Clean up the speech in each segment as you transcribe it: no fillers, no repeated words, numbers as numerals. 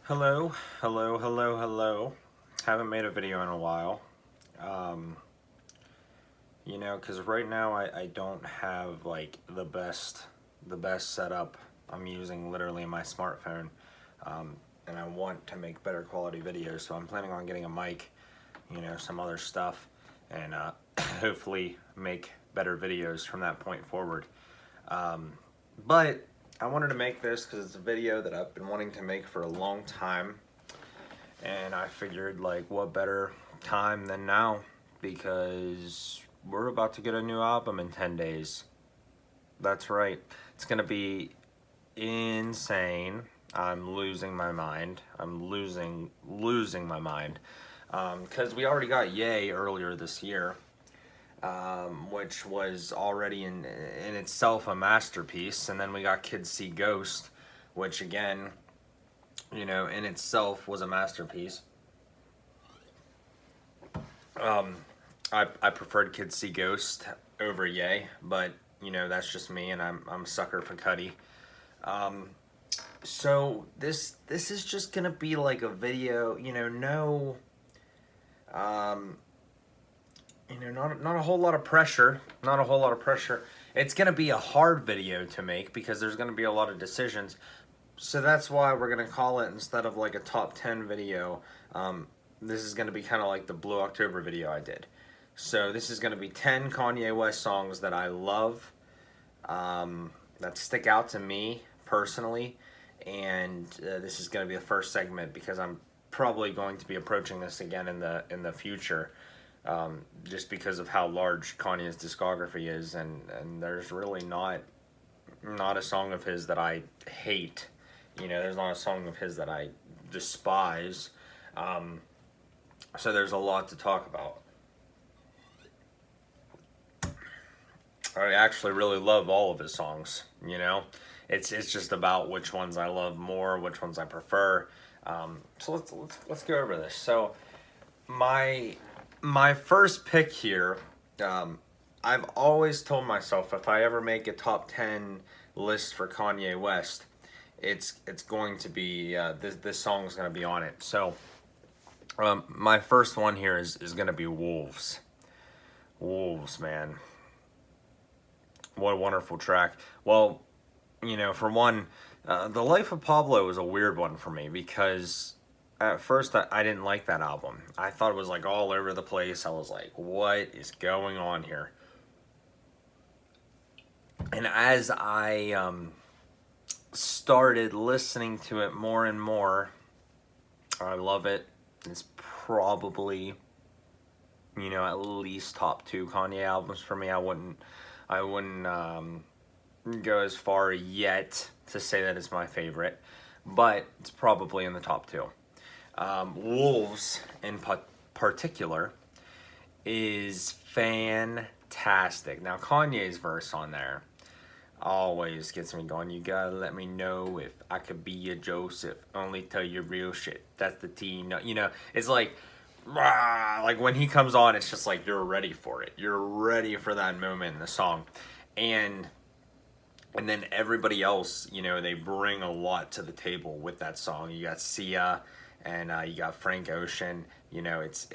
Hello, hello. Haven't made a video in a while. Um, because right now I don't have like the best setup. I'm using literally my smartphone, and I want to make better quality videos. So I'm planning on getting a mic, some other stuff, and hopefully make better videos from that point forward. But I wanted to make this because it's a video that I've been wanting to make for a long time, and I figured, like, what better time than now? Because we're about to get a new album in 10 days. That's right. It's going to be insane. I'm losing my mind. I'm losing my mind. Because we already got Yay earlier this year, which was already in itself a masterpiece. And then we got Kids See Ghost, which again, in itself was a masterpiece. I preferred Kids See Ghost over Yay, but that's just me, and I'm a sucker for Cuddy. So this is just gonna be like a video, no, um, not a whole lot of pressure, not a whole lot of pressure. It's gonna be a hard video to make because there's gonna be a lot of decisions. So that's why we're gonna call it, instead of like a top 10 video, this is gonna be kind of like the Blue October video I did. So this is gonna be 10 Kanye West songs that I love, that stick out to me personally, and this is gonna be the first segment because I'm probably going to be approaching this again in the future, just because of how large Kanye's discography is, and there's really not a song of his that I hate. There's not a song of his that I despise. So there's a lot to talk about. I actually really love all of his songs. It's just about which ones I love more, which ones I prefer. So let's go over this. So my first pick here. I've always told myself if I ever make a top 10 list for Kanye West, it's going to be this song's going to be on it. So my first one here is going to be Wolves. Wolves, man. What a wonderful track. Well, for one, The Life of Pablo was a weird one for me because at first I didn't like that album. I thought it was like all over the place. I was like, what is going on here? And as I started listening to it more and more, I love it. It's probably, at least top 2 Kanye albums for me. I wouldn't go as far yet to say that it's my favorite, but it's probably in the top 2. Wolves, in particular, is fantastic. Now, Kanye's verse on there always gets me going. You gotta let me know if I could be a Joseph. Only tell you real shit. That's the T. No, it's like, rah, like when he comes on, it's just like you're ready for it. You're ready for that moment in the song, and then everybody else, they bring a lot to the table with that song. You got Sia, and you got Frank Ocean. It's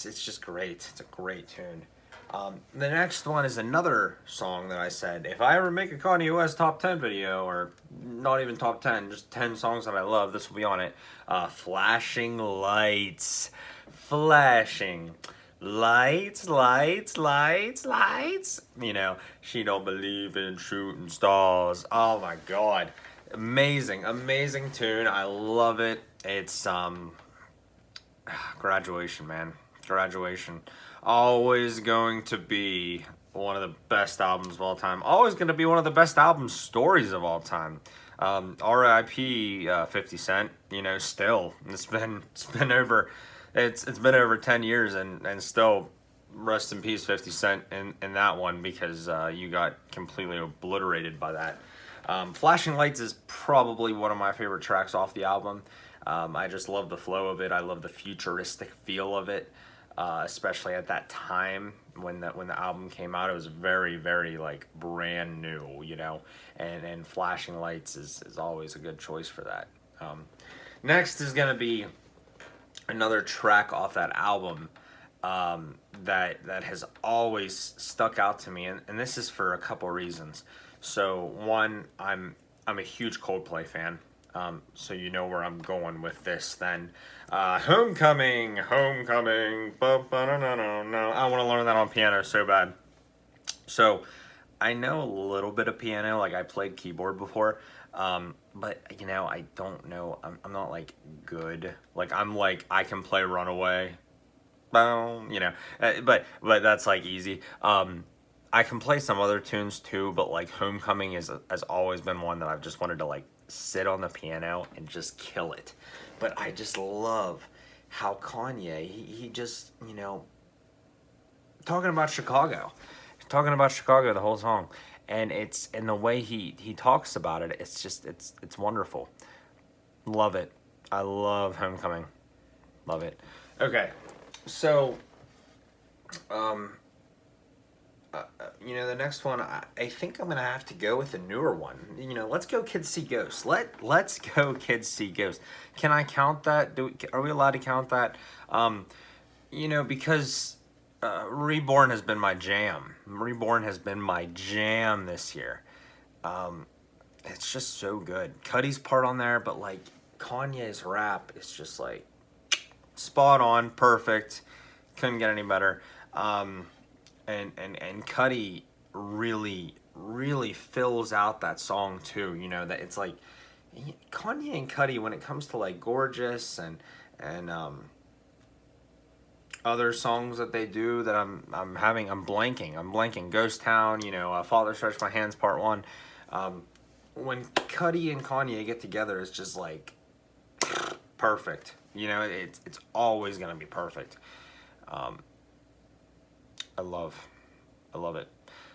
just great. It's a great tune. The next one is another song that I said, if I ever make a Kanye West top 10 video, or not even top 10, just 10 songs that I love, this will be on it. Flashing Lights. Flashing lights, lights, lights, lights. She don't believe in shooting stars. Oh my God. Amazing tune. I love it. It's, Graduation, man. Graduation. Always going to be one of the best albums of all time. Always going to be one of the best album stories of all time. R.I.P. 50 Cent. Still it's been over 10 years, and still rest in peace 50 Cent in that one, because you got completely obliterated by that. Flashing Lights is probably one of my favorite tracks off the album. I just love the flow of it. I love the futuristic feel of it, especially at that time when the album came out. It was very, very like brand new, and Flashing Lights is always a good choice for that. Next is gonna be another track off that album that has always stuck out to me, and this is for a couple reasons. So one, I'm a huge Coldplay fan. So you know where I'm going with this. Then, Homecoming, Homecoming. No, I want to learn that on piano so bad. So I know a little bit of piano. Like I played keyboard before, but you know I don't know. I'm not like good. Like I'm like I can play Runaway, boom. You know, but that's like easy. I can play some other tunes too, but like Homecoming has always been one that I've just wanted to like sit on the piano and just kill it. But I just love how Kanye he just talking about Chicago the whole song, and it's in the way he talks about it. It's just it's wonderful. Love it. I love Homecoming. Love it. Okay, so um the next one, I think I'm gonna have to go with a newer one. Let's go Kids See Ghosts. Let's go Kids See Ghosts. Can I count that? Are we allowed to count that? Because Reborn has been my jam. Reborn has been my jam this year. It's just so good. Cuddy's part on there, but like Kanye's rap is just like spot on, perfect. Couldn't get any better. And Cuddy really fills out that song too. That it's like Kanye and Cuddy when it comes to like Gorgeous and other songs that they do that I'm blanking. Ghost Town, Father Stretch My Hands Part 1. When Cuddy and Kanye get together, it's just like perfect. It's always gonna be perfect. I love it.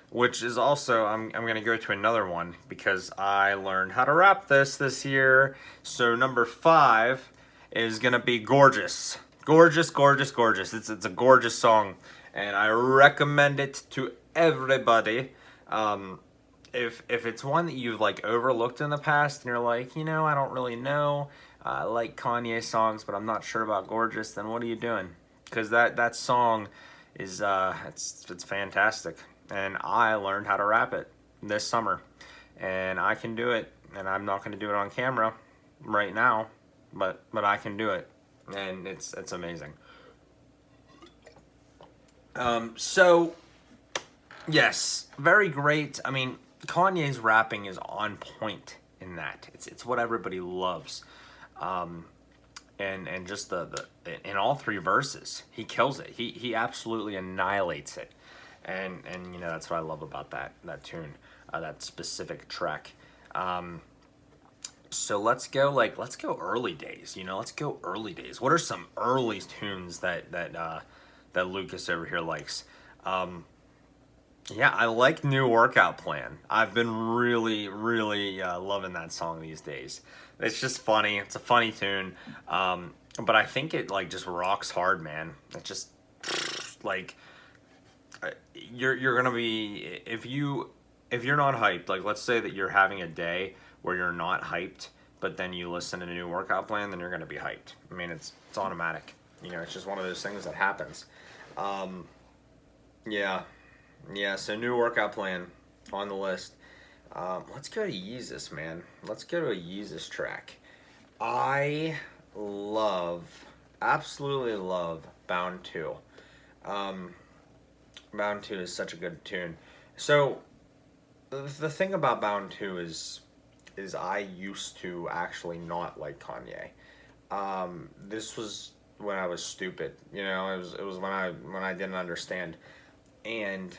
Which is also, I'm going to go to another one because I learned how to rap this year. So number 5 is going to be Gorgeous. Gorgeous, Gorgeous, Gorgeous. It's a gorgeous song, and I recommend it to everybody. If it's one that you've like overlooked in the past and you're like, I don't really know. I like Kanye songs, but I'm not sure about Gorgeous, then what are you doing? Because that song is it's fantastic, and I learned how to rap it this summer, and I can do it, and I'm not going to do it on camera right now, but I can do it, and it's amazing. So yes, very great. I mean, Kanye's rapping is on point in that. It's what everybody loves. And just the in all 3 verses, he kills it. He absolutely annihilates it, and that's what I love about that tune, that specific track. So let's go early days. Let's go early days. What are some early tunes that Lucas over here likes? Yeah, I like New Workout Plan. I've been really loving that song these days. It's just funny. It's a funny tune. But I think it like just rocks hard, man. It just like you're gonna be if you're not hyped. Like let's say that you're having a day where you're not hyped, but then you listen to a New Workout Plan, then you're gonna be hyped. I mean, it's automatic. It's just one of those things that happens. Yeah. Yeah, so New Workout Plan on the list. Let's go to Yeezus, man. Let's go to a Yeezus track. I absolutely love Bound 2. Bound 2 is such a good tune. So, the thing about Bound 2 is I used to actually not like Kanye. This was when I was stupid, it was when I didn't understand. And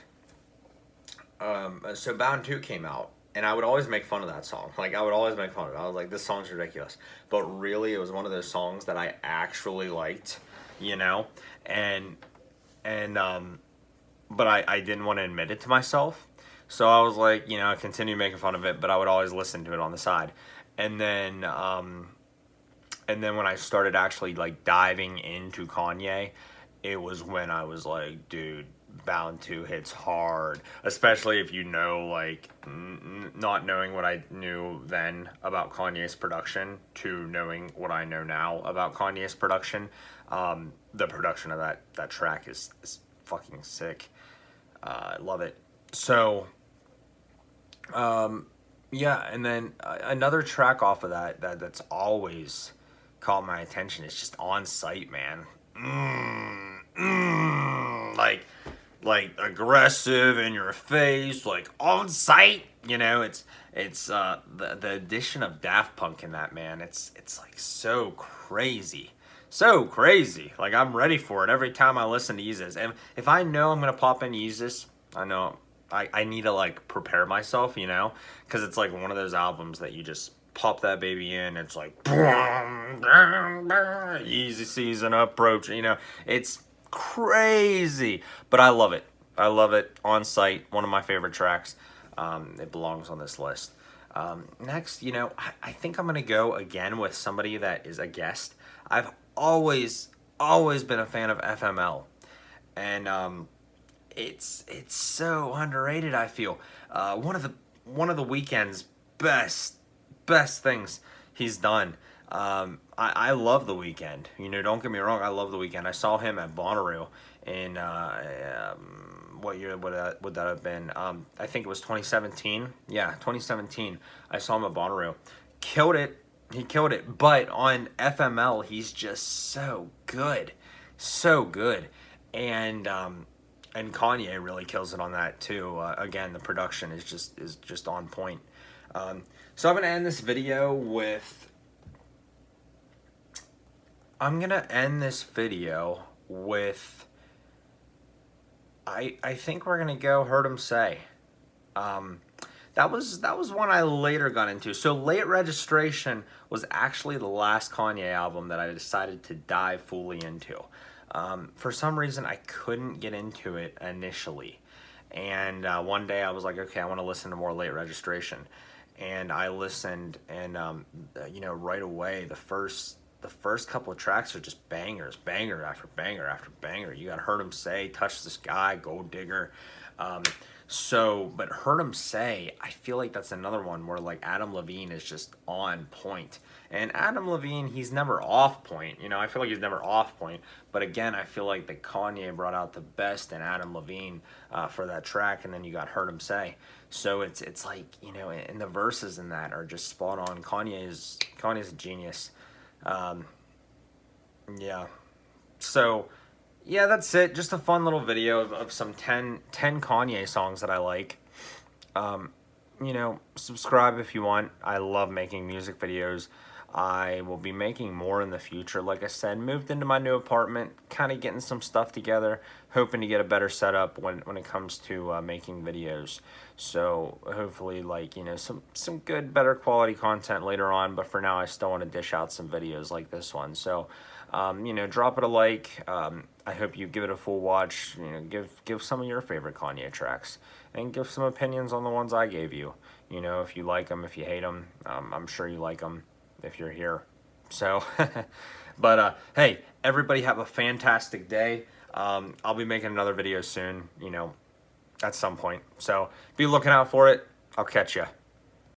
so Bound 2 came out, and I would always make fun of that song. Like, I would always make fun of it. I was like, this song's ridiculous. But really, it was one of those songs that I actually liked, and but I didn't want to admit it to myself. So I was like, I continue making fun of it, but I would always listen to it on the side. And then when I started actually, like, diving into Kanye, it was when I was like, dude, bound to hits hard, especially if you know, like, not knowing what I knew then about Kanye's production to knowing what I know now about Kanye's production. The production of that track is fucking sick. I love it. So, yeah, and then another track off of that's always caught my attention is just On Sight, man. Like aggressive in your face, like On Sight. You know, it's the addition of Daft Punk in that, man. It's like so crazy. So crazy. Like, I'm ready for it every time I listen to Yeezus. And if I know I'm gonna pop in Yeezus, I know I need to, like, prepare myself, you know? Because it's like one of those albums that you just pop that baby in, it's like easy season approach, you know? It's crazy. But I love it. I love it. On Sight, one of my favorite tracks. It belongs on this list. Next, you know, I think I'm going to go again with somebody that is a guest. I've always been a fan of FML. And it's so underrated, I feel. One of the Weeknd's best things he's done. I love The Weeknd. You know, don't get me wrong, I love The Weeknd. I saw him at Bonnaroo in what year would that have been? I think it was 2017. Yeah, 2017. I saw him at Bonnaroo. Killed it. He killed it. But on FML, he's just so good. So good. And Kanye really kills it on that too. Again, the production is just on point. So I'm gonna end this video with. I think we're gonna go Heard 'Em Say. That was one I later got into. So Late Registration was actually the last Kanye album that I decided to dive fully into. For some reason, I couldn't get into it initially. And one day I was like, okay, I want to listen to more Late Registration. And I listened, and you know, right away, the first couple of tracks are just bangers, banger after banger after banger. You got Heard 'Em Say, Touch the Sky, Gold Digger. But Heard 'Em Say, I feel like that's another one where, like, Adam Levine is just on point. And Adam Levine, he's never off point. You know, I feel like he's never off point. But again, I feel like that Kanye brought out the best in Adam Levine for that track, and then you got Heard 'Em Say. So it's like, you know, and the verses in that are just spot on. Kanye's a genius. Yeah. So, yeah, that's it. Just a fun little video of some 10 Kanye songs that I like. You know, subscribe if you want. I love making music videos. I will be making more in the future. Like I said, moved into my new apartment, kind of getting some stuff together, hoping to get a better setup when it comes to making videos. So hopefully, like, you know, some good, better quality content later on. But for now, I still want to dish out some videos like this one. So, you know, drop it a like. I hope you give it a full watch. You know, give some of your favorite Kanye tracks, and give some opinions on the ones I gave you. You know, if you like them, if you hate them, I'm sure you like them if you're here. So, but hey, everybody have a fantastic day. I'll be making another video soon, you know, at some point. So be looking out for it. I'll catch ya.